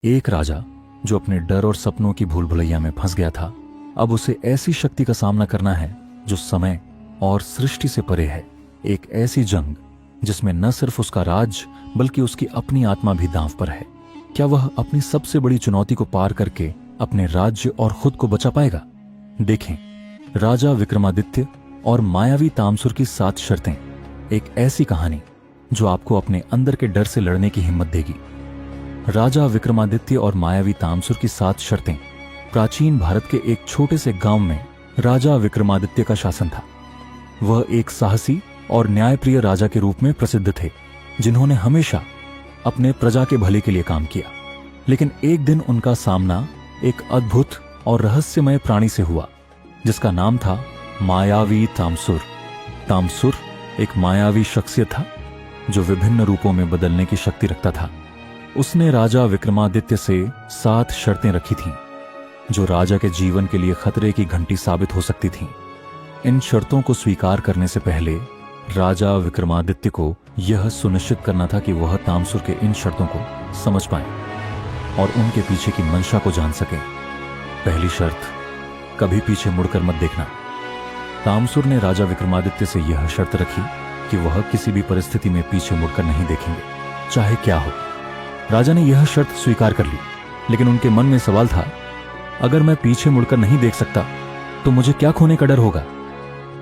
एक राजा जो अपने डर और सपनों की भूल भुलैया में फंस गया था, अब उसे ऐसी शक्ति का सामना करना है जो समय और सृष्टि से परे है। एक ऐसी जंग जिसमें न सिर्फ उसका राज बल्कि उसकी अपनी आत्मा भी दांव पर है। क्या वह अपनी सबसे बड़ी चुनौती को पार करके अपने राज्य और खुद को बचा पाएगा? देखें, राजा विक्रमादित्य और मायावी तामसुर की 7 शर्तें, एक ऐसी कहानी जो आपको अपने अंदर के डर से लड़ने की हिम्मत देगी। राजा विक्रमादित्य और मायावी तामसुर की 7 शर्तें। प्राचीन भारत के एक छोटे से गांव में राजा विक्रमादित्य का शासन था। वह एक साहसी और न्यायप्रिय राजा के रूप में प्रसिद्ध थे, जिन्होंने हमेशा अपने प्रजा के भले के लिए काम किया। लेकिन एक दिन उनका सामना एक अद्भुत और रहस्यमय प्राणी से हुआ, जिसका नाम था मायावी तामसुर। तामसुर एक मायावी शख्सियत था जो विभिन्न रूपों में बदलने की शक्ति रखता था। उसने राजा विक्रमादित्य से 7 शर्तें रखी थीं, जो राजा के जीवन के लिए खतरे की घंटी साबित हो सकती थीं। इन शर्तों को स्वीकार करने से पहले राजा विक्रमादित्य को यह सुनिश्चित करना था कि वह तामसुर के इन शर्तों को समझ पाए और उनके पीछे की मंशा को जान सके। पहली शर्त, कभी पीछे मुड़कर मत देखना। तामसुर ने राजा विक्रमादित्य से यह शर्त रखी कि वह किसी भी परिस्थिति में पीछे मुड़कर नहीं देखेंगे, चाहे क्या हो। राजा ने यह शर्त स्वीकार कर ली, लेकिन उनके मन में सवाल था, अगर मैं पीछे मुड़कर नहीं देख सकता तो मुझे क्या खोने का डर होगा?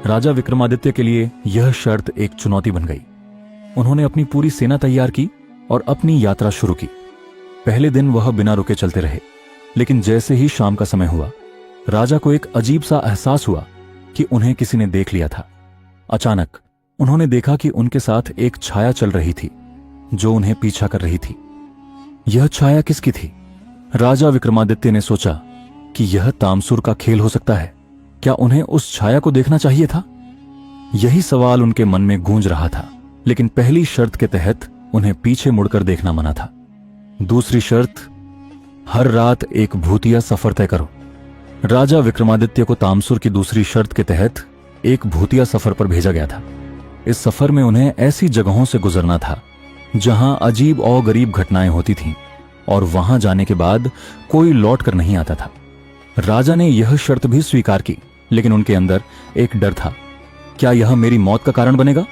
राजा विक्रमादित्य के लिए यह शर्त एक चुनौती बन गई। उन्होंने अपनी पूरी सेना तैयार की और अपनी यात्रा शुरू की। पहले दिन वह बिना रुके चलते रहे, लेकिन जैसे ही शाम का समय हुआ, राजा को एक अजीब सा एहसास हुआ कि उन्हें किसी ने देख लिया था। अचानक उन्होंने देखा कि उनके साथ एक छाया चल रही थी, जो उन्हें पीछा कर रही थी। यह छाया किसकी थी? राजा विक्रमादित्य ने सोचा कि यह तामसुर का खेल हो सकता है। क्या उन्हें उस छाया को देखना चाहिए था? यही सवाल उनके मन में गूंज रहा था, लेकिन पहली शर्त के तहत उन्हें पीछे मुड़कर देखना मना था। दूसरी शर्त, हर रात एक भूतिया सफर तय करो। राजा विक्रमादित्य को तामसुर की दूसरी शर्त के तहत एक भूतिया सफर पर भेजा गया था। इस सफर में उन्हें ऐसी जगहों से गुजरना था जहां अजीब और गरीब घटनाएं होती थीं, और वहां जाने के बाद कोई लौट कर नहीं आता था। राजा ने यह शर्त भी स्वीकार की, लेकिन उनके अंदर एक डर था। क्या यह मेरी मौत का कारण बनेगा?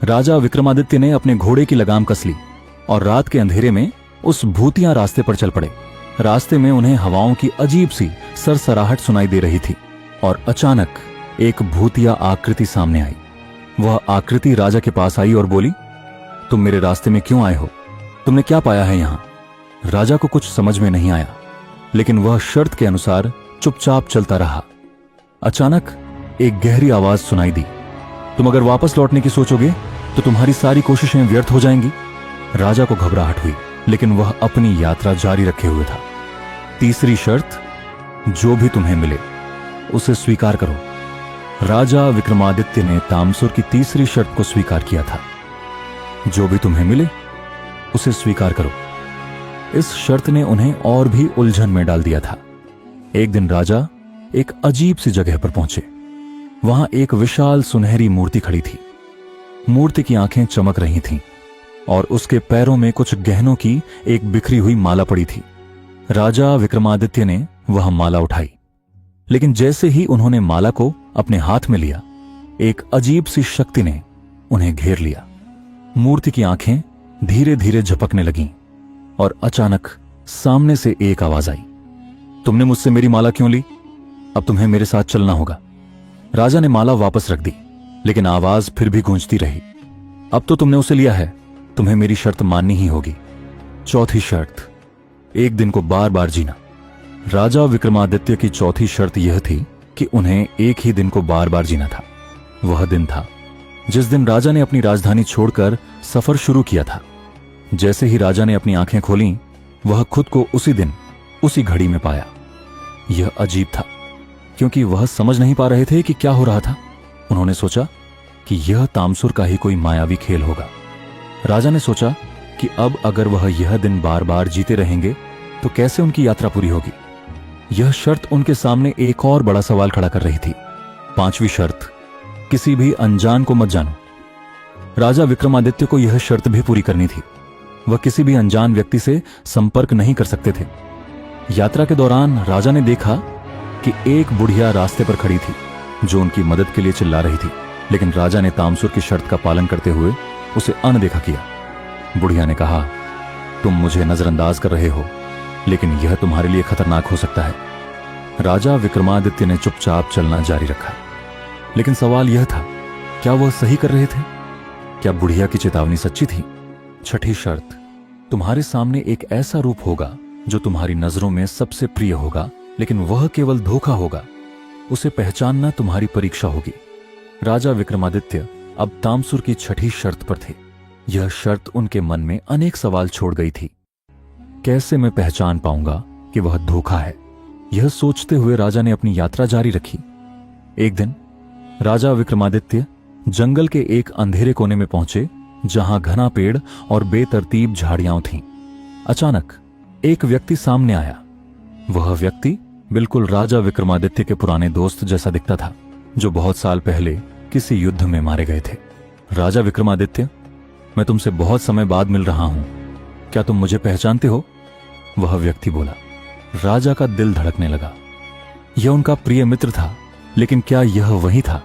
राजा विक्रमादित्य ने अपने घोड़े की लगाम कस ली और रात के अंधेरे में उस भूतिया रास्ते पर चल पड़े। रास्ते में उन्हें हवाओं की अजीब सी सरसराहट सुनाई दे रही थी, और अचानक एक भूतिया आकृति सामने आई। वह आकृति राजा के पास आई और बोली, तुम मेरे रास्ते में क्यों आए हो? तुमने क्या पाया है यहां? राजा को कुछ समझ में नहीं आया, लेकिन वह शर्त के अनुसार चुपचाप चलता रहा। अचानक एक गहरी आवाज सुनाई दी, तुम अगर वापस लौटने की सोचोगे तो तुम्हारी सारी कोशिशें व्यर्थ हो जाएंगी। राजा को घबराहट हुई, लेकिन वह अपनी यात्रा जारी रखे हुए था। तीसरी शर्त, जो भी तुम्हें मिले उसे स्वीकार करो। राजा विक्रमादित्य ने तामसुर की तीसरी शर्त को स्वीकार किया था। जो भी तुम्हें मिले उसे स्वीकार करो। इस शर्त ने उन्हें और भी उलझन में डाल दिया था। एक दिन राजा एक अजीब सी जगह पर पहुंचे। वहां एक विशाल सुनहरी मूर्ति खड़ी थी। मूर्ति की आंखें चमक रही थीं और उसके पैरों में कुछ गहनों की एक बिखरी हुई माला पड़ी थी। राजा विक्रमादित्य ने वह माला उठाई, लेकिन जैसे ही उन्होंने माला को अपने हाथ में लिया, एक अजीब सी शक्ति ने उन्हें घेर लिया। मूर्ति की आंखें धीरे धीरे झपकने लगीं और अचानक सामने से एक आवाज आई, तुमने मुझसे मेरी माला क्यों ली? अब तुम्हें मेरे साथ चलना होगा। राजा ने माला वापस रख दी, लेकिन आवाज फिर भी गूंजती रही, अब तो तुमने उसे लिया है, तुम्हें मेरी शर्त माननी ही होगी। चौथी शर्त, एक दिन को बार बार जीना। राजा विक्रमादित्य की चौथी शर्त यह थी कि उन्हें एक ही दिन को बार बार जीना था। वह दिन था जिस दिन राजा ने अपनी राजधानी छोड़कर सफर शुरू किया था। जैसे ही राजा ने अपनी आंखें खोलीं, वह खुद को उसी दिन उसी घड़ी में पाया। यह अजीब था, क्योंकि वह समझ नहीं पा रहे थे कि क्या हो रहा था। उन्होंने सोचा कि यह तामसुर का ही कोई मायावी खेल होगा। राजा ने सोचा कि अब अगर वह यह दिन बार बार जीते रहेंगे तो कैसे उनकी यात्रा पूरी होगी। यह शर्त उनके सामने एक और बड़ा सवाल खड़ा कर रही थी। 5वीं शर्त, किसी भी अनजान को मत जानो। राजा विक्रमादित्य को यह शर्त भी पूरी करनी थी। वह किसी भी अनजान व्यक्ति से संपर्क नहीं कर सकते थे। यात्रा के दौरान राजा ने देखा कि एक बुढ़िया रास्ते पर खड़ी थी जो उनकी मदद के लिए चिल्ला रही थी, लेकिन राजा ने तामसुर की शर्त का पालन करते हुए उसे अनदेखा किया। बुढ़िया ने कहा, तुम मुझे नजरअंदाज कर रहे हो, लेकिन यह तुम्हारे लिए खतरनाक हो सकता है। राजा विक्रमादित्य ने चुपचाप चलना जारी रखा, लेकिन सवाल यह था, क्या वह सही कर रहे थे? क्या बुढ़िया की चेतावनी सच्ची थी? छठी शर्त, तुम्हारे सामने एक ऐसा रूप होगा जो तुम्हारी नजरों में सबसे प्रिय होगा, लेकिन वह केवल धोखा होगा। उसे पहचानना तुम्हारी परीक्षा होगी। राजा विक्रमादित्य अब तामसुर की छठी शर्त पर थे। यह शर्त उनके मन में अनेक सवाल छोड़ गई थी। कैसे मैं पहचान पाऊंगा कि वह धोखा है? यह सोचते हुए राजा ने अपनी यात्रा जारी रखी। एक दिन राजा विक्रमादित्य जंगल के एक अंधेरे कोने में पहुंचे जहां घना पेड़ और बेतरतीब झाड़ियां थीं। अचानक एक व्यक्ति सामने आया। वह व्यक्ति बिल्कुल राजा विक्रमादित्य के पुराने दोस्त जैसा दिखता था, जो बहुत साल पहले किसी युद्ध में मारे गए थे। राजा विक्रमादित्य, मैं तुमसे बहुत समय बाद मिल रहा हूं, क्या तुम मुझे पहचानते हो? वह व्यक्ति बोला। राजा का दिल धड़कने लगा। यह उनका प्रिय मित्र था, लेकिन क्या यह वही था?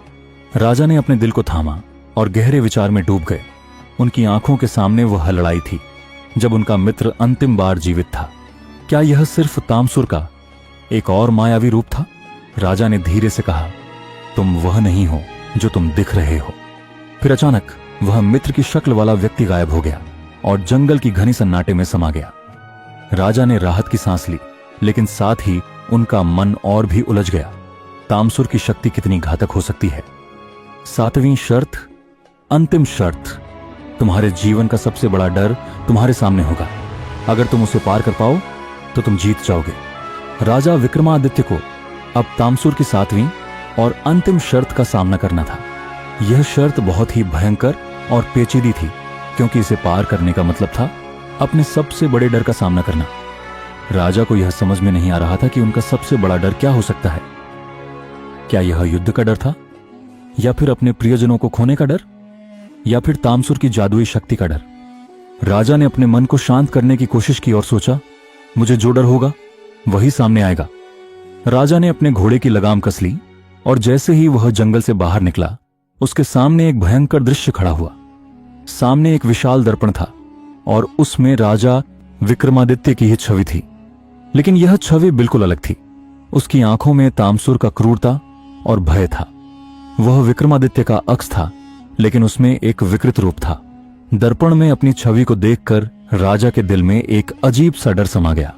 राजा ने अपने दिल को थामा और गहरे विचार में डूब गए। उनकी आंखों के सामने वह लड़ाई थी जब उनका मित्र अंतिम बार जीवित था। क्या यह सिर्फ तामसुर का एक और मायावी रूप था? राजा ने धीरे से कहा, तुम वह नहीं हो जो तुम दिख रहे हो। फिर अचानक वह मित्र की शक्ल वाला व्यक्ति गायब हो गया और जंगल की घनी सन्नाटे में समा गया। राजा ने राहत की सांस ली, लेकिन साथ ही उनका मन और भी उलझ गया। तामसुर की शक्ति कितनी घातक हो सकती है? सातवीं शर्त, अंतिम शर्त, तुम्हारे जीवन का सबसे बड़ा डर तुम्हारे सामने होगा। अगर तुम उसे पार कर पाओ तो तुम जीत जाओगे। राजा विक्रमादित्य को अब तामसुर की सातवीं और अंतिम शर्त का सामना करना था। यह शर्त बहुत ही भयंकर और पेचीदी थी, क्योंकि इसे पार करने का मतलब था अपने सबसे बड़े डर का सामना करना। राजा को यह समझ में नहीं आ रहा था कि उनका सबसे बड़ा डर क्या हो सकता है। क्या यह युद्ध का डर था, या फिर अपने प्रियजनों को खोने का डर, या फिर तामसुर की जादुई शक्ति का डर? राजा ने अपने मन को शांत करने की कोशिश की और सोचा, मुझे जो डर होगा वही सामने आएगा। राजा ने अपने घोड़े की लगाम कस ली और जैसे ही वह जंगल से बाहर निकला, उसके सामने एक भयंकर दृश्य खड़ा हुआ। सामने एक विशाल दर्पण था और उसमें राजा विक्रमादित्य की ही छवि थी, लेकिन यह छवि बिल्कुल अलग थी। उसकी आंखों में तामसुर का क्रूरता और भय था। वह विक्रमादित्य का अक्स था, लेकिन उसमें एक विकृत रूप था। दर्पण में अपनी छवि को देखकर राजा के दिल में एक अजीब सा डर समा गया।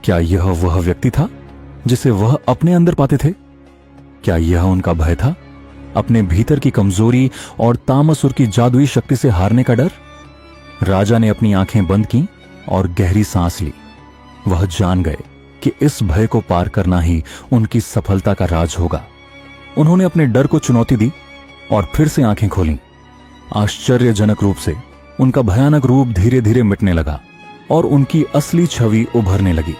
क्या यह वह व्यक्ति था जिसे वह अपने अंदर पाते थे? क्या यह उनका भय था, अपने भीतर की कमजोरी और तामसुर की जादुई शक्ति से हारने का डर? राजा ने अपनी आंखें बंद की और गहरी सांस ली। वह जान गए कि इस भय को पार करना ही उनकी सफलता का राज होगा। उन्होंने अपने डर को चुनौती दी और फिर से आंखें खोलीं। आश्चर्यजनक रूप से उनका भयानक रूप धीरे धीरे मिटने लगा और उनकी असली छवि उभरने लगी।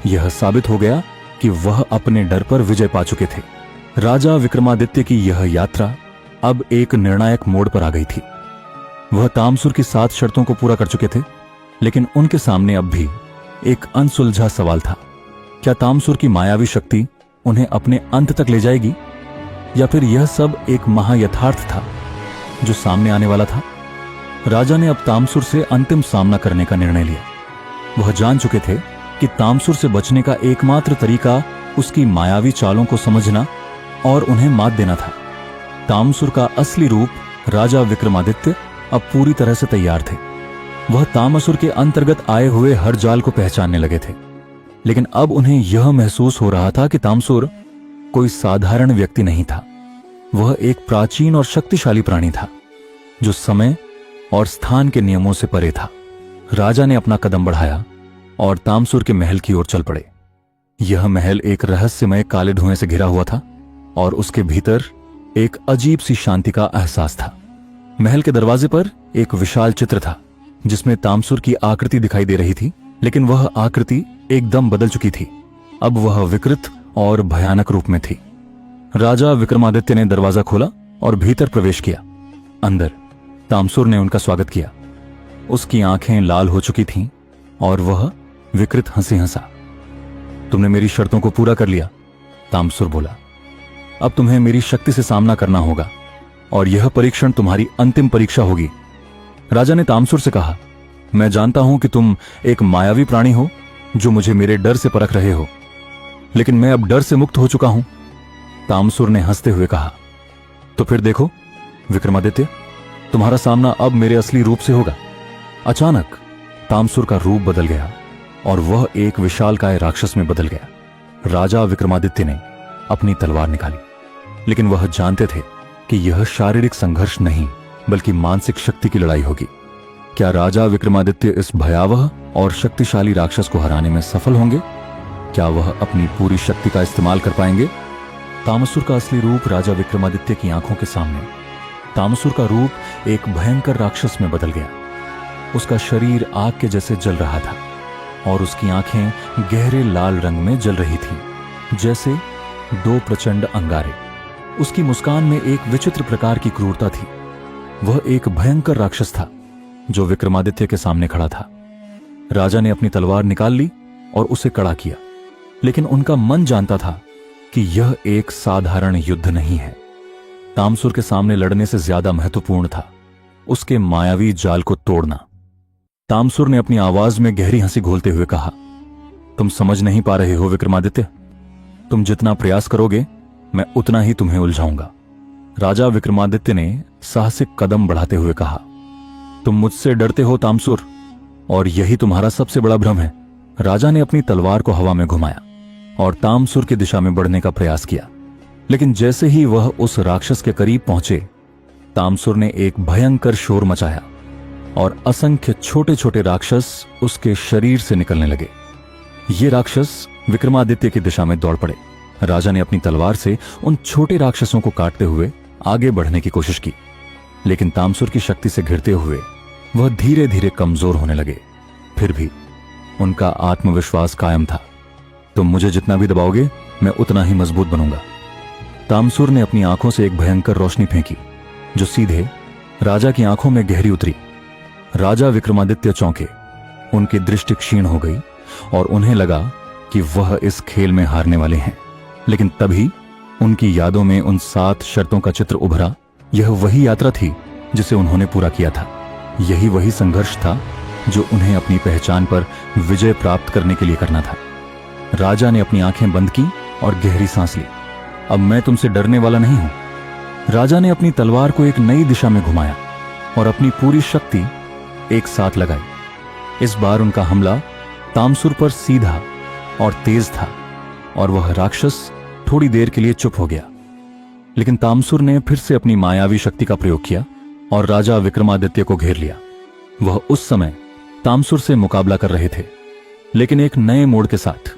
यह साबित हो गया कि वह अपने डर पर विजय पा चुके थे। राजा विक्रमादित्य की यह यात्रा अब एक निर्णायक मोड़ पर आ गई थी। वह तामसुर की 7 शर्तों को पूरा कर चुके थे, लेकिन उनके सामने अब भी एक अनसुलझा सवाल था। क्या तामसुर की मायावी शक्ति उन्हें अपने अंत तक ले जाएगी, या फिर यह सब एक महायथार्थ था जो सामने आने वाला था? राजा ने अब तामसुर से अंतिम सामना करने का निर्णय लिया। वह जान चुके थे कि तामसुर से बचने का एकमात्र तरीका उसकी मायावी चालों को समझना और उन्हें मात देना था। तामसुर का असली रूप राजा विक्रमादित्य अब पूरी तरह से तैयार थे। वह तामसुर के अंतर्गत आए हुए हर जाल को पहचानने लगे थे, लेकिन अब उन्हें यह महसूस हो रहा था कि तामसुर कोई साधारण व्यक्ति नहीं था। वह एक प्राचीन और शक्तिशाली प्राणी था जो समय और स्थान के नियमों से परे था। राजा ने अपना कदम बढ़ाया और तामसुर के महल की ओर चल पड़े। यह महल एक रहस्यमय काले धुएं से घिरा हुआ था और उसके भीतर एक अजीब सी शांति का एहसास था। महल के दरवाजे पर एक विशाल चित्र था जिसमें तामसुर की आकृति दिखाई दे रही थी, लेकिन वह आकृति एकदम बदल चुकी थी। अब वह विकृत और भयानक रूप में थी। राजा विक्रमादित्य ने दरवाजा खोला और भीतर प्रवेश किया। अंदर तामसुर ने उनका स्वागत किया। उसकी आंखें लाल हो चुकी थीं और वह विकृत हंसी हंसा। तुमने मेरी शर्तों को पूरा कर लिया, तामसुर बोला। अब तुम्हें मेरी शक्ति से सामना करना होगा और यह परीक्षण तुम्हारी अंतिम परीक्षा होगी। राजा ने तामसुर से कहा, मैं जानता हूं कि तुम एक मायावी प्राणी हो जो मुझे मेरे डर से परख रहे हो, लेकिन मैं अब डर से मुक्त हो चुका हूं। तामसुर ने हंसते हुए कहा, तो फिर देखो विक्रमादित्य, तुम्हारा सामना अब मेरे असली रूप से होगा। अचानक तामसुर का रूप बदल गया और वह एक विशालकाय राक्षस में बदल गया। राजा विक्रमादित्य ने अपनी तलवार निकाली, लेकिन वह जानते थे कि यह शारीरिक संघर्ष नहीं बल्कि मानसिक शक्ति की लड़ाई होगी। क्या राजा विक्रमादित्य इस भयावह और शक्तिशाली राक्षस को हराने में सफल होंगे? क्या वह अपनी पूरी शक्ति का इस्तेमाल कर पाएंगे? तामसुर का असली रूप राजा विक्रमादित्य की आंखों के सामने। तामसुर का रूप एक भयंकर राक्षस में बदल गया। उसका शरीर आग के जैसे जल रहा था और उसकी आंखें गहरे लाल रंग में जल रही थीं, जैसे दो प्रचंड अंगारे। उसकी मुस्कान में एक विचित्र प्रकार की क्रूरता थी। वह एक भयंकर राक्षस था जो विक्रमादित्य के सामने खड़ा था। राजा ने अपनी तलवार निकाल ली और उसे कड़ा किया, लेकिन उनका मन जानता था कि यह एक साधारण युद्ध नहीं है। तामसुर के सामने लड़ने से ज्यादा महत्वपूर्ण था उसके मायावी जाल को तोड़ना। तामसुर ने अपनी आवाज में गहरी हंसी घोलते हुए कहा, तुम समझ नहीं पा रहे हो विक्रमादित्य। तुम जितना प्रयास करोगे मैं उतना ही तुम्हें उलझाऊंगा। राजा विक्रमादित्य ने साहसिक कदम बढ़ाते हुए कहा, तुम मुझसे डरते हो तामसुर, और यही तुम्हारा सबसे बड़ा भ्रम है। राजा ने अपनी तलवार को हवा में घुमाया और तामसुर की दिशा में बढ़ने का प्रयास किया, लेकिन जैसे ही वह उस राक्षस के करीब पहुंचे, तामसुर ने एक भयंकर शोर मचाया और असंख्य छोटे छोटे राक्षस उसके शरीर से निकलने लगे। ये राक्षस विक्रमादित्य की दिशा में दौड़ पड़े। राजा ने अपनी तलवार से उन छोटे राक्षसों को काटते हुए आगे बढ़ने की कोशिश की, लेकिन तामसुर की शक्ति से घिरते हुए वह धीरे धीरे कमजोर होने लगे। फिर भी उनका आत्मविश्वास कायम था। तुम मुझे जितना भी दबाओगे मैं उतना ही मजबूत बनूंगा। तामसुर ने अपनी आंखों से एक भयंकर रोशनी फेंकी जो सीधे राजा की आंखों में गहरी उतरी। राजा विक्रमादित्य चौंके, उनकी दृष्टि क्षीण हो गई और उन्हें लगा कि वह इस खेल में हारने वाले हैं। लेकिन तभी उनकी यादों में उन 7 शर्तों का चित्र उभरा। यह वही यात्रा थी जिसे उन्होंने पूरा किया था। यही वही संघर्ष था जो उन्हें अपनी पहचान पर विजय प्राप्त करने के लिए करना था। राजा ने अपनी आंखें बंद की और गहरी सांस ली। अब मैं तुमसे डरने वाला नहीं हूं। राजा ने अपनी तलवार को एक नई दिशा में घुमाया और अपनी पूरी शक्ति एक साथ लगाई। इस बार उनका हमला तामसुर पर सीधा और तेज था और वह राक्षस थोड़ी देर के लिए चुप हो गया। लेकिन तामसुर ने फिर से अपनी मायावी शक्ति का प्रयोग किया और राजा विक्रमादित्य को घेर लिया। वह उस समय तामसुर से मुकाबला कर रहे थे, लेकिन एक नए मोड़ के साथ।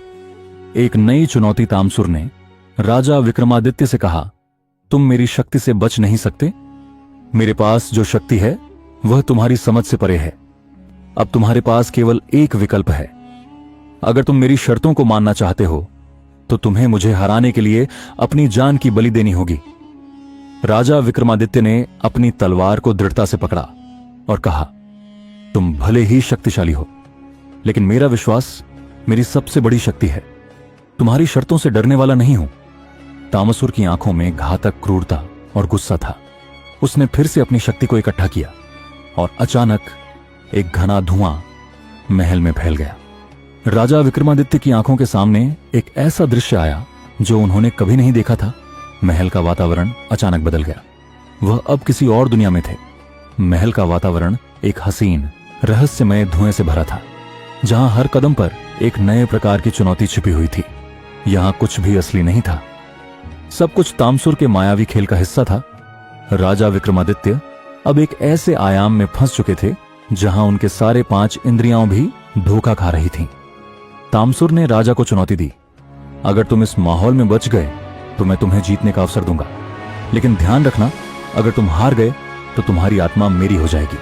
एक नई चुनौती। तामसुर ने राजा विक्रमादित्य से कहा, तुम मेरी शक्ति से बच नहीं सकते। मेरे पास जो शक्ति है वह तुम्हारी समझ से परे है। अब तुम्हारे पास केवल एक विकल्प है। अगर तुम मेरी शर्तों को मानना चाहते हो तो तुम्हें मुझे हराने के लिए अपनी जान की बलि देनी होगी। राजा विक्रमादित्य ने अपनी तलवार को दृढ़ता से पकड़ा और कहा, तुम भले ही शक्तिशाली हो, लेकिन मेरा विश्वास मेरी सबसे बड़ी शक्ति है। तुम्हारी शर्तों से डरने वाला नहीं हूं। तामसुर की आंखों में घातक क्रूरता और गुस्सा था। उसने फिर से अपनी शक्ति को इकट्ठा किया और अचानक एक घना धुआं महल में फैल गया। राजा विक्रमादित्य की आंखों के सामने एक ऐसा दृश्य आया जो उन्होंने कभी नहीं देखा था। महल का वातावरण अचानक बदल गया। वह अब किसी और दुनिया में थे। महल का वातावरण एक हसीन, रहस्यमय धुएं से भरा था, जहां हर कदम पर एक नए प्रकार की चुनौती छिपी हुई थी। यहां कुछ भी असली नहीं था। सब कुछ तामसुर के मायावी खेल का हिस्सा था। राजा विक्रमादित्य अब एक ऐसे आयाम में फंस चुके थे जहां उनके सारे 5 इंद्रियां भी धोखा खा रही थीं। तामसुर ने राजा को चुनौती दी, अगर तुम इस माहौल में बच गए तो मैं तुम्हें जीतने का अवसर दूंगा, लेकिन ध्यान रखना, अगर तुम हार गए तो तुम्हारी आत्मा मेरी हो जाएगी।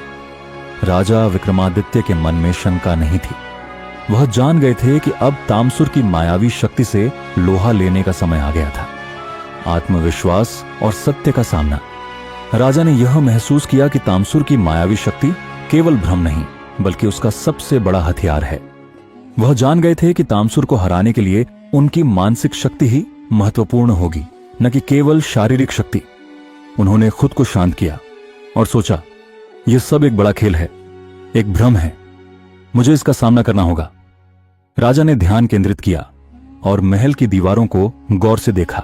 राजा विक्रमादित्य के मन में शंका नहीं थी। वह जान गए थे कि अब तामसुर की मायावी शक्ति से लोहा लेने का समय आ गया था। आत्मविश्वास और सत्य का सामना। राजा ने यह महसूस किया कि तामसुर की मायावी शक्ति केवल भ्रम नहीं बल्कि उसका सबसे बड़ा हथियार है। वह जान गए थे कि तामसुर को हराने के लिए उनकी मानसिक शक्ति ही महत्वपूर्ण होगी, न कि केवल शारीरिक शक्ति। उन्होंने खुद को शांत किया और सोचा, यह सब एक बड़ा खेल है, एक भ्रम है, मुझे इसका सामना करना होगा। राजा ने ध्यान केंद्रित किया और महल की दीवारों को गौर से देखा।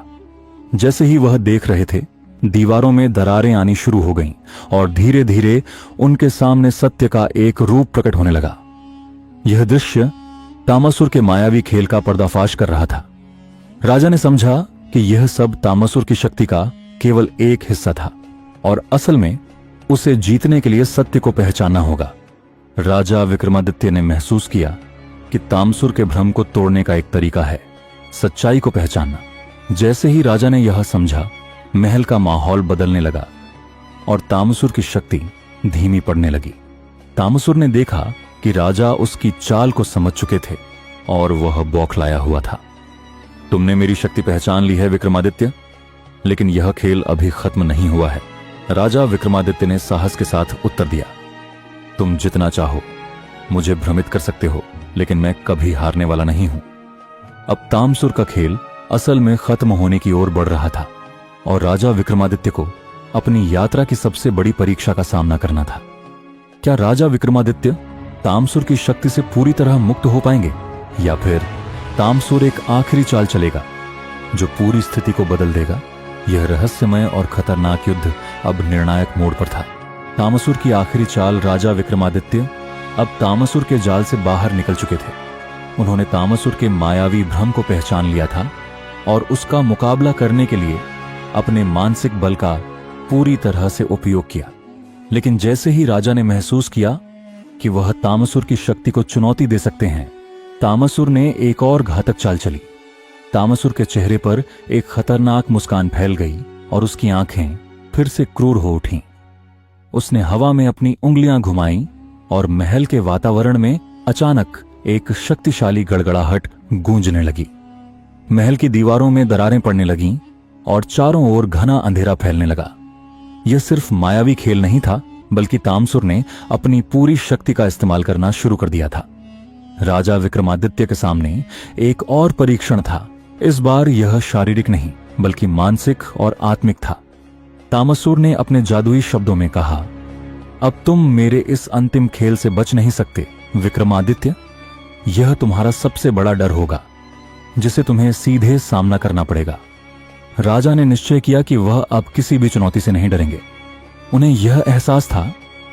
जैसे ही वह देख रहे थे, दीवारों में दरारें आनी शुरू हो गईं और धीरे धीरे उनके सामने सत्य का एक रूप प्रकट होने लगा। यह दृश्य तामसुर के मायावी खेल का पर्दाफाश कर रहा था। राजा ने समझा कि यह सब तामसुर की शक्ति का केवल एक हिस्सा था और असल में उसे जीतने के लिए सत्य को पहचानना होगा। राजा विक्रमादित्य ने महसूस किया कि तामसुर के भ्रम को तोड़ने का एक तरीका है सच्चाई को पहचानना। जैसे ही राजा ने यह समझा, महल का माहौल बदलने लगा और तामसुर की शक्ति धीमी पड़ने लगी। तामसुर ने देखा कि राजा उसकी चाल को समझ चुके थे और वह बौखलाया हुआ था। तुमने मेरी शक्ति पहचान ली है विक्रमादित्य, लेकिन यह खेल अभी खत्म नहीं हुआ है। राजा विक्रमादित्य ने साहस के साथ उत्तर दिया, तुम जितना चाहो मुझे भ्रमित कर सकते हो, लेकिन मैं कभी हारने वाला नहीं हूं। अब तामसुर का खेल असल में खत्म होने की ओर बढ़ रहा था और राजा विक्रमादित्य को अपनी यात्रा की सबसे बड़ी परीक्षा का सामना करना था। क्या राजा विक्रमादित्य तामसुर की शक्ति से पूरी तरह मुक्त हो पाएंगे, या फिर तामसुर एक आखिरी चाल चलेगा जो पूरी स्थिति को बदल देगा? यह रहस्यमय और खतरनाक युद्ध अब निर्णायक मोड़ पर था। तामसुर की आखिरी चाल। राजा विक्रमादित्य अब तामसुर के जाल से बाहर निकल चुके थे। उन्होंने तामसुर के मायावी भ्रम को पहचान लिया था और उसका मुकाबला करने के लिए अपने मानसिक बल का पूरी तरह से उपयोग किया। लेकिन जैसे ही राजा ने महसूस किया कि वह तामसुर की शक्ति को चुनौती दे सकते हैं, तामसुर ने एक और घातक चाल चली। तामसुर के चेहरे पर एक खतरनाक मुस्कान फैल गई और उसकी आंखें फिर से क्रूर हो उठीं। उसने हवा में अपनी उंगलियां घुमाई और महल के वातावरण में अचानक एक शक्तिशाली गड़गड़ाहट गूंजने लगी। महल की दीवारों में दरारें पड़ने लगीं और चारों ओर घना अंधेरा फैलने लगा। यह सिर्फ मायावी खेल नहीं था, बल्कि तामसुर ने अपनी पूरी शक्ति का इस्तेमाल करना शुरू कर दिया था। राजा विक्रमादित्य के सामने एक और परीक्षण था। इस बार यह शारीरिक नहीं, बल्कि मानसिक और आत्मिक था। तामसुर ने अपने जादुई शब्दों में कहा, अब तुम मेरे इस अंतिम खेल से बच नहीं सकते विक्रमादित्य। यह तुम्हारा सबसे बड़ा डर होगा जिसे तुम्हें सीधे सामना करना पड़ेगा। राजा ने निश्चय किया कि वह अब किसी भी चुनौती से नहीं डरेंगे। उन्हें यह एहसास था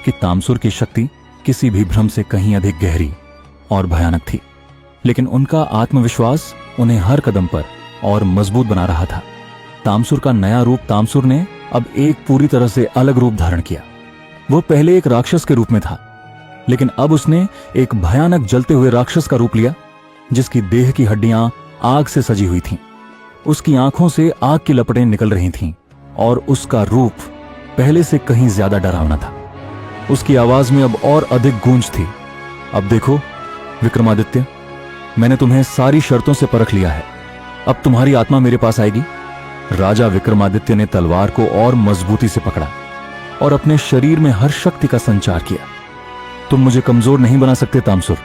कि तामसुर की शक्ति किसी भी भ्रम से कहीं अधिक गहरी और भयानक थी, लेकिन उनका आत्मविश्वास उन्हें हर कदम पर और मजबूत बना रहा था। तामसुर का नया रूप। तामसुर ने अब एक पूरी तरह से अलग रूप धारण किया। वो पहले एक राक्षस के रूप में था, लेकिन अब उसने एक भयानक जलते हुए राक्षस का रूप लिया, जिसकी देह की हड्डियां आग से सजी हुई थीं। उसकी आंखों से आग की लपटें निकल रही थीं और उसका रूप पहले से कहीं ज्यादा डरावना था। उसकी आवाज में अब और अधिक गूंज थी। अब देखो विक्रमादित्य, मैंने तुम्हें सारी शर्तों से परख लिया है। अब तुम्हारी आत्मा मेरे पास आएगी। राजा विक्रमादित्य ने तलवार को और मजबूती से पकड़ा और अपने शरीर में हर शक्ति का संचार किया। तुम मुझे कमजोर नहीं बना सकते तामसुर।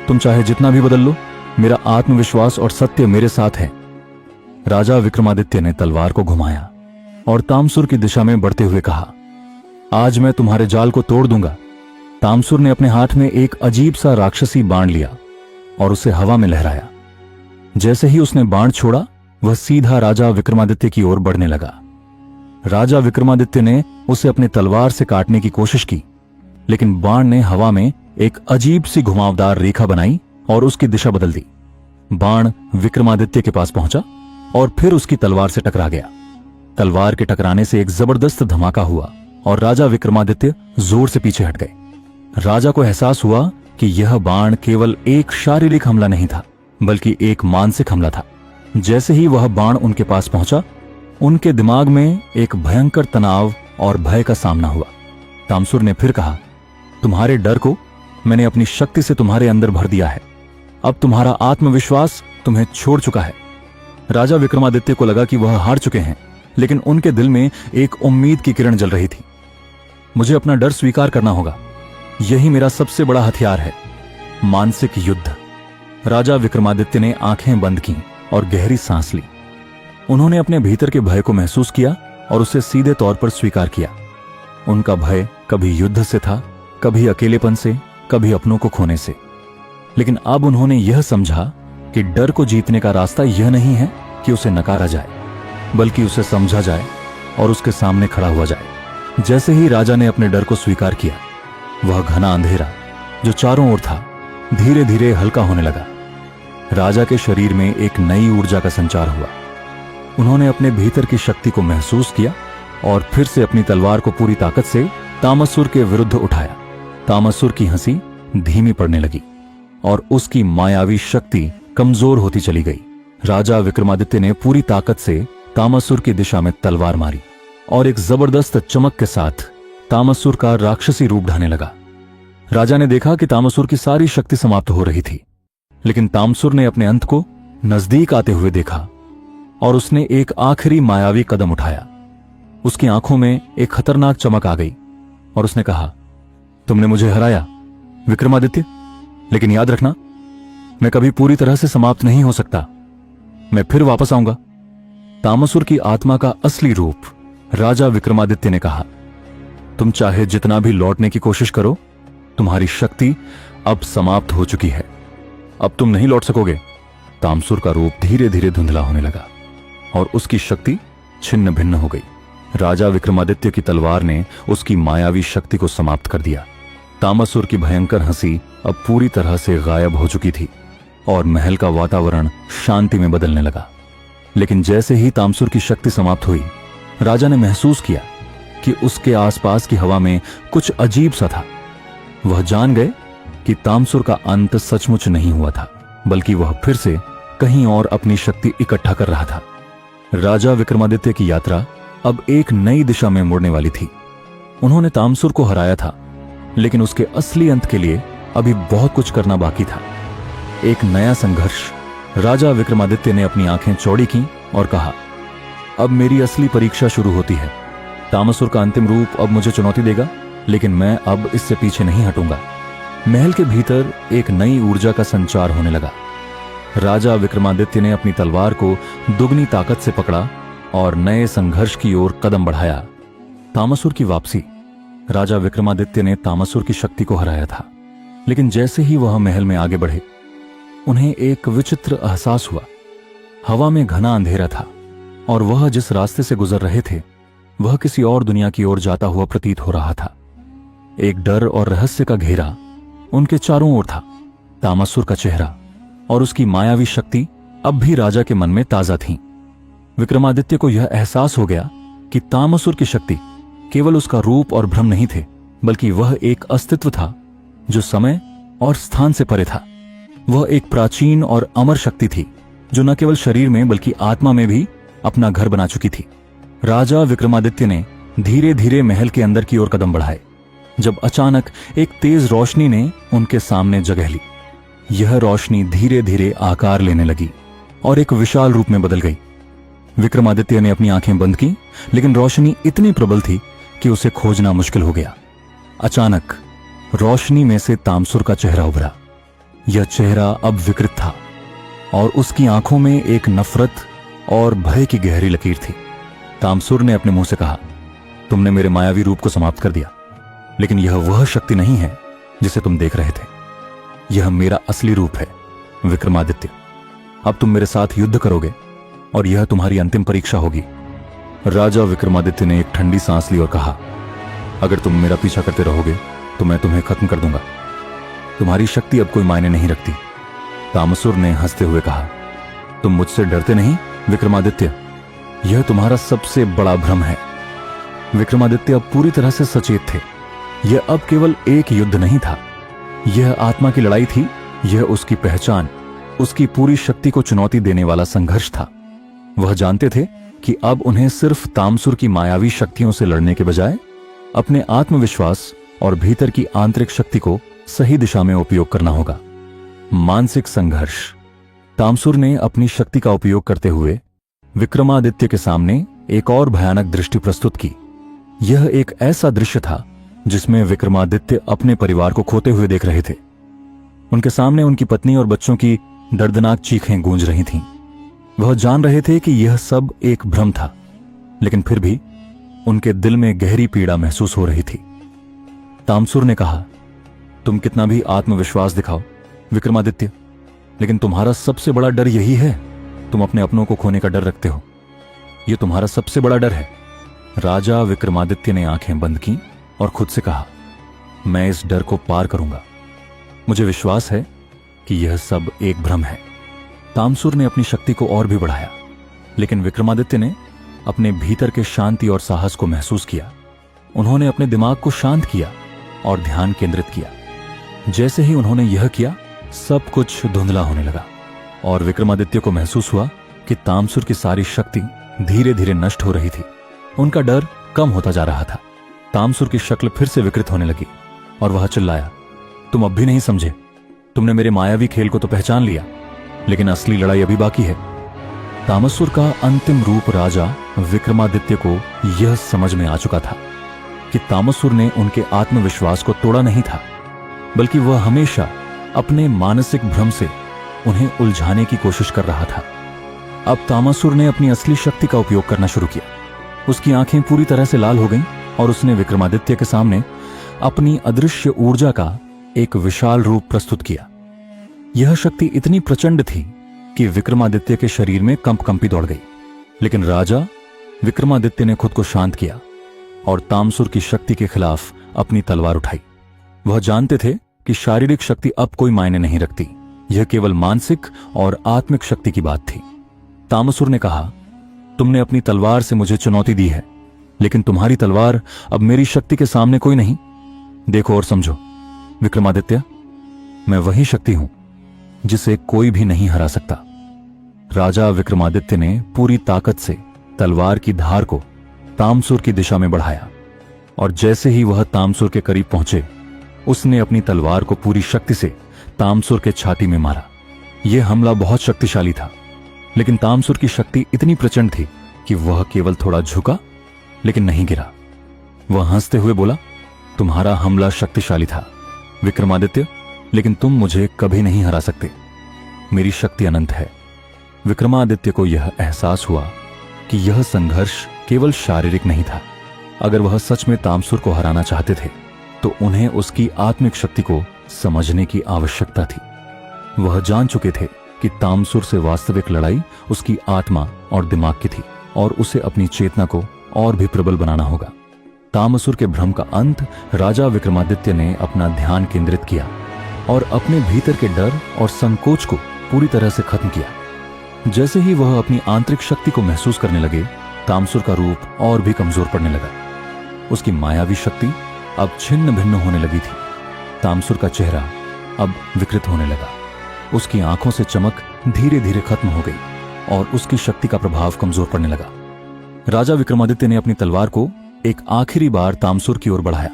तुम चाहे जितना भी बदल लो, मेरा आत्मविश्वास और सत्य मेरे साथ है। राजा विक्रमादित्य ने तलवार को घुमाया और तामसुर की दिशा में बढ़ते हुए कहा, आज मैं तुम्हारे जाल को तोड़ दूंगा। तामसुर ने अपने हाथ में एक अजीब सा राक्षसी बाण लिया और उसे हवा में लहराया। जैसे ही उसने बाण छोड़ा, वह सीधा राजा विक्रमादित्य की ओर बढ़ने लगा। राजा विक्रमादित्य ने उसे अपनी तलवार से काटने की कोशिश की, लेकिन बाण ने हवा में एक अजीब सी घुमावदार रेखा बनाई और उसकी दिशा बदल दी। बाण विक्रमादित्य के पास पहुंचा और फिर उसकी तलवार से टकरा गया। तलवार के टकराने से एक जबरदस्त धमाका हुआ और राजा विक्रमादित्य जोर से पीछे हट गए। राजा को एहसास हुआ कि यह बाण केवल एक शारीरिक हमला नहीं था, बल्कि एक मानसिक हमला था। जैसे ही वह बाण उनके पास पहुंचा, उनके दिमाग में एक भयंकर तनाव और भय का सामना हुआ। तामसुर ने फिर कहा, तुम्हारे डर को मैंने अपनी शक्ति से तुम्हारे अंदर भर दिया है। अब तुम्हारा आत्मविश्वास तुम्हें छोड़ चुका है। राजा विक्रमादित्य को लगा कि वह हार चुके हैं, लेकिन उनके दिल में एक उम्मीद की किरण जल रही थी। मुझे अपना डर स्वीकार करना होगा। यही मेरा सबसे बड़ा हथियार है, मानसिक युद्ध। राजा विक्रमादित्य ने आंखें बंद की और गहरी सांस ली। उन्होंने अपने भीतर के भय को महसूस किया और उसे सीधे तौर पर स्वीकार किया। उनका भय कभी युद्ध से था, कभी अकेलेपन से, कभी अपनों को खोने से। लेकिन अब उन्होंने यह समझा कि डर को जीतने का रास्ता यह नहीं है कि उसे नकारा जाए, बल्कि उसे समझा जाए और उसके सामने खड़ा हुआ जाए। जैसे ही राजा ने अपने डर को स्वीकार किया, वह घना अंधेरा जो चारों ओर था धीरे धीरे हल्का होने लगा। राजा के शरीर में एक नई ऊर्जा का संचार हुआ। उन्होंने अपने भीतर की शक्ति को महसूस किया और फिर से अपनी तलवार को पूरी ताकत से तामसुर के विरुद्ध उठाया। तामसुर की हंसी धीमी पड़ने लगी और उसकी मायावी शक्ति कमजोर होती चली गई। राजा विक्रमादित्य ने पूरी ताकत से तामसुर की दिशा में तलवार मारी और एक जबरदस्त चमक के साथ तामसुर का राक्षसी रूप ढाने लगा। राजा ने देखा कि तामसुर की सारी शक्ति समाप्त हो रही थी, लेकिन तामसुर ने अपने अंत को नजदीक आते हुए देखा और उसने एक आखिरी मायावी कदम उठाया। उसकी आंखों में एक खतरनाक चमक आ गई और उसने कहा, तुमने मुझे हराया विक्रमादित्य, लेकिन याद रखना, मैं कभी पूरी तरह से समाप्त नहीं हो सकता। मैं फिर वापस आऊंगा। तामसुर की आत्मा का असली रूप राजा विक्रमादित्य ने कहा, तुम चाहे जितना भी लौटने की कोशिश करो, तुम्हारी शक्ति अब समाप्त हो चुकी है। अब तुम नहीं लौट सकोगे। तामसुर का रूप धीरे धीरे धुंधला होने लगा और उसकी शक्ति छिन्न भिन्न हो गई। राजा विक्रमादित्य की तलवार ने उसकी मायावी शक्ति को समाप्त कर दिया। तामसुर की भयंकर हंसी अब पूरी तरह से गायब हो चुकी थी और महल का वातावरण शांति में बदलने लगा। लेकिन जैसे ही तामसुर की शक्ति समाप्त हुई, राजा ने महसूस किया कि उसके आसपास की हवा में कुछ अजीब सा था। वह जान गए कि तामसुर का अंत सचमुच नहीं हुआ था, बल्कि वह फिर से कहीं और अपनी शक्ति इकट्ठा कर रहा था। राजा विक्रमादित्य की यात्रा अब एक नई दिशा में मुड़ने वाली थी। उन्होंने तामसुर को हराया था, लेकिन उसके असली अंत के लिए अभी बहुत कुछ करना बाकी था। एक नया संघर्ष। राजा विक्रमादित्य ने अपनी आंखें चौड़ी की और कहा, अब मेरी असली परीक्षा शुरू होती है। तामसुर का अंतिम रूप अब मुझे चुनौती देगा, लेकिन मैं अब इससे पीछे नहीं हटूंगा। महल के भीतर एक नई ऊर्जा का संचार होने लगा। राजा विक्रमादित्य ने अपनी तलवार को दुगनी ताकत से पकड़ा और नए संघर्ष की ओर कदम बढ़ाया। तामसुर की वापसी। राजा विक्रमादित्य ने तामसुर की शक्ति को हराया था, लेकिन जैसे ही वह महल में आगे बढ़े, उन्हें एक विचित्र एहसास हुआ। हवा में घना अंधेरा था और वह जिस रास्ते से गुजर रहे थे, वह किसी और दुनिया की ओर जाता हुआ प्रतीत हो रहा था। एक डर और रहस्य का घेरा उनके चारों ओर था। तामसुर का चेहरा और उसकी मायावी शक्ति अब भी राजा के मन में ताजा थी। विक्रमादित्य को यह एहसास हो गया कि तामसुर की शक्ति केवल उसका रूप और भ्रम नहीं थे, बल्कि वह एक अस्तित्व था जो समय और स्थान से परे था। वह एक प्राचीन और अमर शक्ति थी जो न केवल शरीर में बल्कि आत्मा में भी अपना घर बना चुकी थी। राजा विक्रमादित्य ने धीरे धीरे महल के अंदर की ओर कदम बढ़ाए, जब अचानक एक तेज रोशनी ने उनके सामने जगह ली। यह रोशनी धीरे धीरे आकार लेने लगी और एक विशाल रूप में बदल गई। विक्रमादित्य ने अपनी आंखें बंद की, लेकिन रोशनी इतनी प्रबल थी कि उसे खोजना मुश्किल हो गया। अचानक रोशनी में से तामसुर का चेहरा उभरा। यह चेहरा अब विकृत था और उसकी आंखों में एक नफरत और भय की गहरी लकीर थी। तामसुर ने अपने मुंह से कहा, तुमने मेरे मायावी रूप को समाप्त कर दिया, लेकिन यह वह शक्ति नहीं है जिसे तुम देख रहे थे। यह मेरा असली रूप है विक्रमादित्य। अब तुम मेरे साथ युद्ध करोगे और यह तुम्हारी अंतिम परीक्षा होगी। राजा विक्रमादित्य ने एक ठंडी सांस ली और कहा, अगर तुम मेरा पीछा करते रहोगे तो मैं तुम्हें खत्म कर दूंगा। तुम्हारी शक्ति अब कोई मायने नहीं रखती। तामसुर ने हंसते हुए कहा, तुम मुझसे डरते नहीं विक्रमादित्य? यह तुम्हारा सबसे बड़ा भ्रम है। विक्रमादित्य अब पूरी तरह से सचेत थे। यह अब केवल एक युद्ध नहीं था, यह आत्मा की लड़ाई थी। यह उसकी पहचान, उसकी पूरी शक्ति को चुनौती देने वाला संघर्ष था। वह जानते थे कि अब उन्हें सिर्फ तामसुर की मायावी शक्तियों से लड़ने के बजाय अपने आत्मविश्वास और भीतर की आंतरिक शक्ति को सही दिशा में उपयोग करना होगा। मानसिक संघर्ष। तामसुर ने अपनी शक्ति का उपयोग करते हुए विक्रमादित्य के सामने एक और भयानक दृष्टि प्रस्तुत की। यह एक ऐसा दृश्य था जिसमें विक्रमादित्य अपने परिवार को खोते हुए देख रहे थे। उनके सामने उनकी पत्नी और बच्चों की दर्दनाक चीखें गूंज रही थीं। वह जान रहे थे कि यह सब एक भ्रम था, लेकिन फिर भी उनके दिल में गहरी पीड़ा महसूस हो रही थी। तामसुर ने कहा, तुम कितना भी आत्मविश्वास दिखाओ विक्रमादित्य, लेकिन तुम्हारा सबसे बड़ा डर यही है। तुम अपने अपनों को खोने का डर रखते हो। यह तुम्हारा सबसे बड़ा डर है। राजा विक्रमादित्य ने आंखें बंद की और खुद से कहा, मैं इस डर को पार करूंगा। मुझे विश्वास है कि यह सब एक भ्रम है। तामसुर ने अपनी शक्ति को और भी बढ़ाया, लेकिन विक्रमादित्य ने अपने भीतर के शांति और साहस को महसूस किया। उन्होंने अपने दिमाग को शांत किया और ध्यान केंद्रित किया। जैसे ही उन्होंने यह किया, सब कुछ धुंधला होने लगा और विक्रमादित्य को महसूस हुआ कि तामसुर की सारी शक्ति धीरे धीरे नष्ट हो रही थी। उनका डर कम होता जा रहा था। तामसुर की शक्ल फिर से विकृत होने लगी और वह चिल्लाया, तुम अब भी नहीं समझे। तुमने मेरे मायावी खेल को तो पहचान लिया, लेकिन असली लड़ाई अभी बाकी है। तामसुर का अंतिम रूप राजा विक्रमादित्य को यह समझ में आ चुका था कि तामसुर ने उनके आत्मविश्वास को तोड़ा नहीं था, बल्कि वह हमेशा अपने मानसिक भ्रम से उन्हें उलझाने की कोशिश कर रहा था। अब तामसुर ने अपनी असली शक्ति का उपयोग करना शुरू किया। उसकी आंखें पूरी तरह से लाल हो गईं और उसने विक्रमादित्य के सामने अपनी अदृश्य ऊर्जा का एक विशाल रूप प्रस्तुत किया। यह शक्ति इतनी प्रचंड थी कि विक्रमादित्य के शरीर में कंपकंपी दौड़ गई, लेकिन राजा विक्रमादित्य ने खुद को शांत किया और तामसुर की शक्ति के खिलाफ अपनी तलवार उठाई। वह जानते थे कि शारीरिक शक्ति अब कोई मायने नहीं रखती, यह केवल मानसिक और आत्मिक शक्ति की बात थी। तामसुर ने कहा, तुमने अपनी तलवार से मुझे चुनौती दी है, लेकिन तुम्हारी तलवार अब मेरी शक्ति के सामने कोई नहीं। देखो और समझो विक्रमादित्य, मैं वही शक्ति हूं जिसे कोई भी नहीं हरा सकता। राजा विक्रमादित्य ने पूरी ताकत से तलवार की धार को तामसुर की दिशा में बढ़ाया और जैसे ही वह तामसुर के करीब पहुंचे, उसने अपनी तलवार को पूरी शक्ति से तामसुर के छाती में मारा। यह हमला बहुत शक्तिशाली था, लेकिन तामसुर की शक्ति इतनी प्रचंड थी कि वह केवल थोड़ा झुका, लेकिन नहीं गिरा। वह हंसते हुए बोला, तुम्हारा हमला शक्तिशाली था विक्रमादित्य, लेकिन तुम मुझे कभी नहीं हरा सकते। मेरी शक्ति अनंत है। विक्रमादित्य को यह एहसास हुआ कि यह संघर्ष केवल शारीरिक नहीं था। अगर वह सच में तामसुर को हराना चाहते थे, तो उन्हें उसकी आत्मिक शक्ति को समझने की आवश्यकता थी। वह जान चुके थे कि तामसुर से वास्तविक लड़ाई उसकी आत्मा और दिमाग की थी और उसे अपनी चेतना को और भी प्रबल बनाना होगा। तामसुर के भ्रम का अंत राजा विक्रमादित्य ने अपना ध्यान केंद्रित किया और अपने भीतर के डर और संकोच को पूरी तरह से खत्म किया। जैसे ही वह अपनी आंतरिक शक्ति को महसूस करने लगे, तामसुर का रूप और भी कमजोर पड़ने लगा। उसकी मायावी शक्ति अब छिन्न भिन्न होने लगी थी। तामसुर का चेहरा अब विकृत होने लगा। उसकी आंखों से चमक धीरे धीरे खत्म हो गई और उसकी शक्ति का प्रभाव कमजोर पड़ने लगा। राजा विक्रमादित्य ने अपनी तलवार को एक आखिरी बार तामसुर की ओर बढ़ाया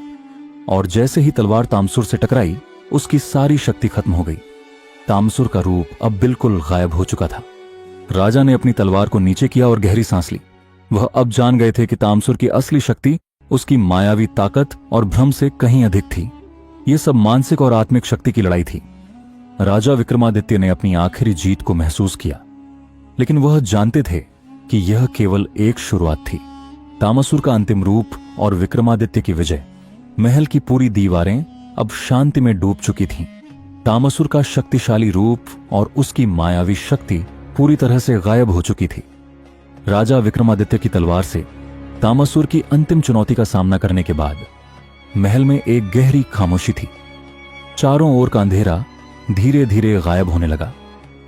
और जैसे ही तलवार तामसुर से टकराई, उसकी सारी शक्ति खत्म हो गई। तामसुर का रूप अब बिल्कुल गायब हो चुका था। राजा ने अपनी तलवार को नीचे किया और गहरी सांस ली। वह अब जान गए थे कि तामसुर की असली शक्ति उसकी मायावी ताकत और भ्रम से कहीं अधिक थी। यह सब मानसिक और आत्मिक शक्ति की लड़ाई थी। राजा विक्रमादित्य ने अपनी आखिरी जीत को महसूस किया, लेकिन वह जानते थे कि यह केवल एक शुरुआत थी। तामसुर का अंतिम रूप और विक्रमादित्य की विजय। महल की पूरी दीवारें अब शांति में डूब चुकी थीं। तामसुर का शक्तिशाली रूप और उसकी मायावी शक्ति पूरी तरह से गायब हो चुकी थी। राजा विक्रमादित्य की तलवार से तामसुर की अंतिम चुनौती का सामना करने के बाद महल में एक गहरी खामोशी थी। चारों ओर का अंधेरा धीरे धीरे गायब होने लगा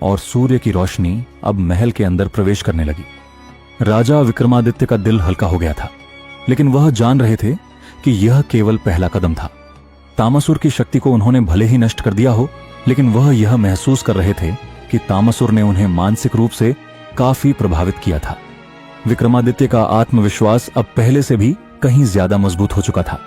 और सूर्य की रोशनी अब महल के अंदर प्रवेश करने लगी। राजा विक्रमादित्य का दिल हल्का हो गया था, लेकिन वह जान रहे थे कि यह केवल पहला कदम था। तामसुर की शक्ति को उन्होंने भले ही नष्ट कर दिया हो, लेकिन वह यह महसूस कर रहे थे कि तामसुर ने उन्हें मानसिक रूप से काफी प्रभावित किया था। विक्रमादित्य का आत्मविश्वास अब पहले से भी कहीं ज्यादा मजबूत हो चुका था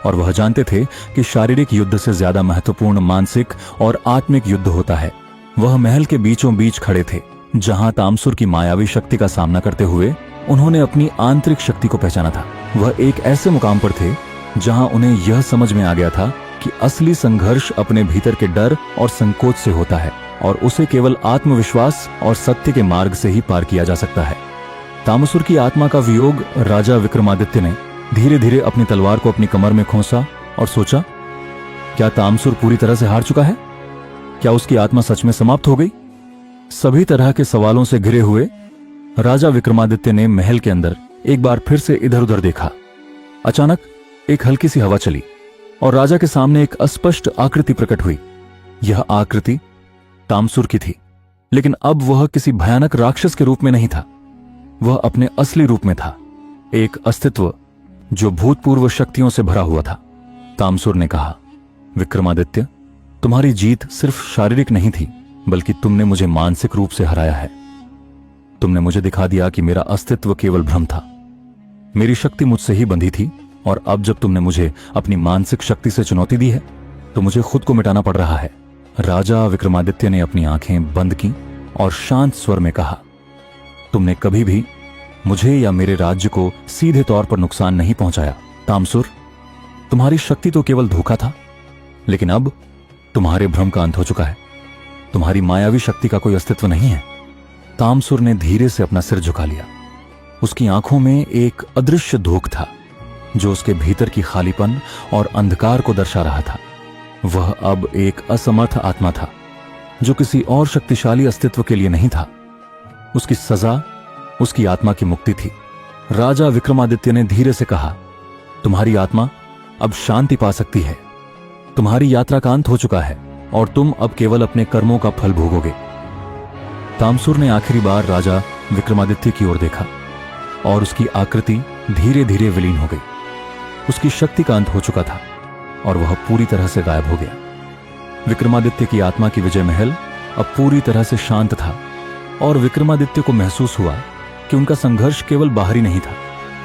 और वह जानते थे कि शारीरिक युद्ध से ज्यादा महत्वपूर्ण मानसिक और आत्मिक युद्ध होता है। वह महल के बीचों बीच खड़े थे, जहां तामसुर की मायावी शक्ति का सामना करते हुए उन्होंने अपनी आंतरिक शक्ति को पहचाना था। वह एक ऐसे मुकाम पर थे जहां उन्हें यह समझ में आ गया था कि असली संघर्ष अपने भीतर के डर और संकोच से होता है और उसे केवल आत्मविश्वास और सत्य के मार्ग से ही पार किया जा सकता है। तामसुर की आत्मा का वियोग राजा विक्रमादित्य ने धीरे धीरे अपनी तलवार को अपनी कमर में खोसा और सोचा, क्या तामसुर पूरी तरह से हार चुका है? क्या उसकी आत्मा सच में समाप्त हो गई? सभी तरह के सवालों से घिरे हुए राजा विक्रमादित्य ने महल के अंदर एक बार फिर से इधर उधर देखा। अचानक एक हल्की सी हवा चली और राजा के सामने एक अस्पष्ट आकृति प्रकट हुई। यह आकृति तामसुर की थी, लेकिन अब वह किसी भयानक राक्षस के रूप में नहीं था। वह अपने असली रूप में था, एक अस्तित्व जो भूतपूर्व शक्तियों से भरा हुआ था। तामसुर ने कहा, विक्रमादित्य, तुम्हारी जीत सिर्फ शारीरिक नहीं थी, बल्कि तुमने मुझे मानसिक रूप से हराया है। तुमने मुझे दिखा दिया कि मेरा अस्तित्व केवल भ्रम था। मेरी शक्ति मुझसे ही बंधी थी और अब जब तुमने मुझे अपनी मानसिक शक्ति से चुनौती दी है तो मुझे खुद को मिटाना पड़ रहा है। राजा विक्रमादित्य ने अपनी आंखें बंद की और शांत स्वर में कहा, तुमने कभी भी मुझे या मेरे राज्य को सीधे तौर पर नुकसान नहीं पहुंचाया। तामसुर, तुम्हारी शक्ति तो केवल धोखा था, लेकिन अब तुम्हारे भ्रम का अंत हो चुका है। तुम्हारी मायावी शक्ति का कोई अस्तित्व नहीं है। तामसुर ने धीरे से अपना सिर झुका लिया। उसकी आंखों में एक अदृश्य धोख था जो उसके भीतर की खालीपन और अंधकार को दर्शा रहा था। वह अब एक असमर्थ आत्मा था जो किसी और शक्तिशाली अस्तित्व के लिए नहीं था। उसकी सजा उसकी आत्मा की मुक्ति थी। राजा विक्रमादित्य ने धीरे से कहा, तुम्हारी आत्मा अब शांति पा सकती है। तुम्हारी यात्रा का अंत हो चुका है और तुम अब केवल अपने कर्मों का फल भोगोगे। तामसुर ने आखिरी बार राजा विक्रमादित्य की ओर देखा और उसकी आकृति धीरे धीरे विलीन हो गई। उसकी शक्ति का अंत हो चुका था और वह पूरी तरह से गायब हो गया। विक्रमादित्य की आत्मा की विजय महल अब पूरी तरह से शांत था और विक्रमादित्य को महसूस हुआ कि उनका संघर्ष केवल बाहरी नहीं था,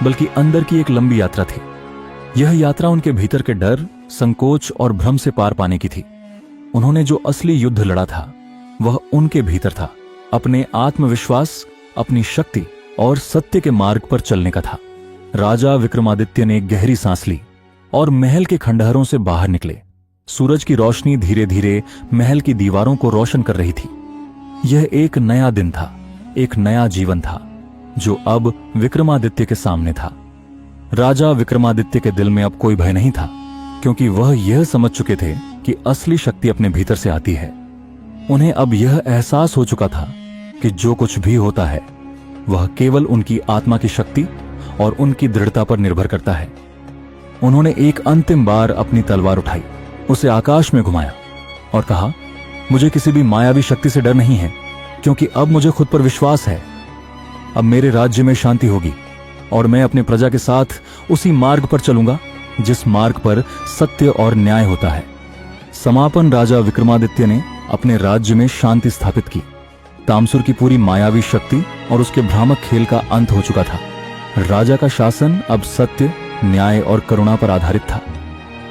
बल्कि अंदर की एक लंबी यात्रा थी। यह यात्रा उनके भीतर के डर, संकोच और भ्रम से पार पाने की थी। उन्होंने जो असली युद्ध लड़ा था वह उनके भीतर था, अपने आत्मविश्वास, अपनी शक्ति और सत्य के मार्ग पर चलने का था। राजा विक्रमादित्य ने गहरी सांस ली और महल के खंडहरों से बाहर निकले। सूरज की रोशनी धीरे धीरे महल की दीवारों को रोशन कर रही थी। यह एक नया दिन था, एक नया जीवन था जो अब विक्रमादित्य के सामने था। राजा विक्रमादित्य के दिल में अब कोई भय नहीं था, क्योंकि वह यह समझ चुके थे कि असली शक्ति अपने भीतर से आती है। उन्हें अब यह एहसास हो चुका था कि जो कुछ भी होता है वह केवल उनकी आत्मा की शक्ति और उनकी दृढ़ता पर निर्भर करता है। उन्होंने एक अंतिम बार अपनी तलवार उठाई, उसे आकाश में घुमाया और कहा, मुझे किसी भी मायावी शक्ति से डर नहीं है, क्योंकि अब मुझे खुद पर विश्वास है। अब मेरे राज्य में शांति होगी और मैं अपने प्रजा के साथ उसी मार्ग पर चलूंगा जिस मार्ग पर सत्य और न्याय होता है। समापन राजा विक्रमादित्य ने अपने राज्य में शांति स्थापित की। तामसुर की पूरी मायावी शक्ति और उसके भ्रामक खेल का अंत हो चुका था। राजा का शासन अब सत्य, न्याय और करुणा पर आधारित था।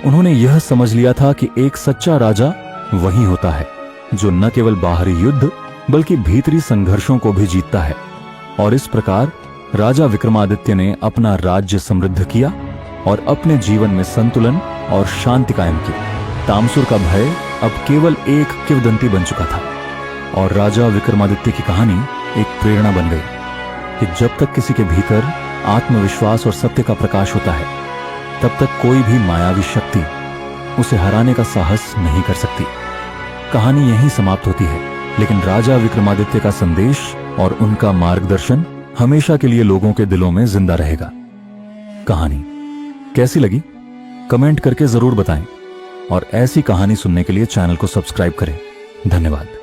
उन्होंने यह समझ लिया था कि एक सच्चा राजा वही होता है जो न केवल बाहरी युद्ध बल्कि भीतरी संघर्षों को भी जीतता है। और इस प्रकार राजा विक्रमादित्य ने अपना राज्य समृद्ध किया और अपने जीवन में संतुलन और शांति कायम की। तामसुर का भय अब केवल एक किंवदंती बन चुका था और राजा विक्रमादित्य की कहानी एक प्रेरणा बन गई कि जब तक किसी के भीतर आत्मविश्वास और सत्य का प्रकाश होता है, तब तक कोई भी मायावी शक्ति उसे हराने का साहस नहीं कर सकती। कहानी यहीं समाप्त होती है, लेकिन राजा विक्रमादित्य का संदेश और उनका मार्गदर्शन हमेशा के लिए लोगों के दिलों में जिंदा रहेगा। कहानी कैसी लगी कमेंट करके जरूर बताएं और ऐसी कहानी सुनने के लिए चैनल को सब्सक्राइब करें। धन्यवाद।